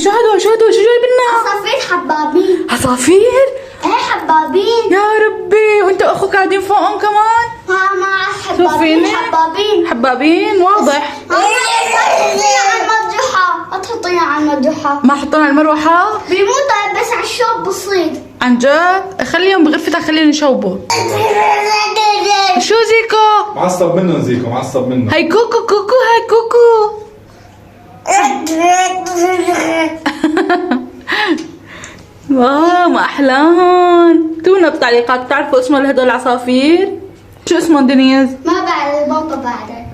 شو هدول شو جايب لنا؟ عصافير حبابين. عصافير؟ ايه حبابين. يا ربي، وانت واخوك قاعدين فوقهم كمان؟ مع شوفيني. حبابين. حبابين واضح. ما تحطيها على المرجحة، ما تحطيها على المرجحة. ما حطونا على المروحة؟ بيموتوا بس على الشوب بصير. عن جد؟ خليهم بغرفتك، خليهم يشوبوا. شو زيكو؟ معصب منهم زيكو، معصب منهم. هاي كوكو كوكو، هاي كوكو. واو ما احلاهن. اكتبوا بالتعليقات بتعرفوا اسم هدول العصافير؟ شو اسمهم دنيز؟ ما بعرف، بابا بعرف.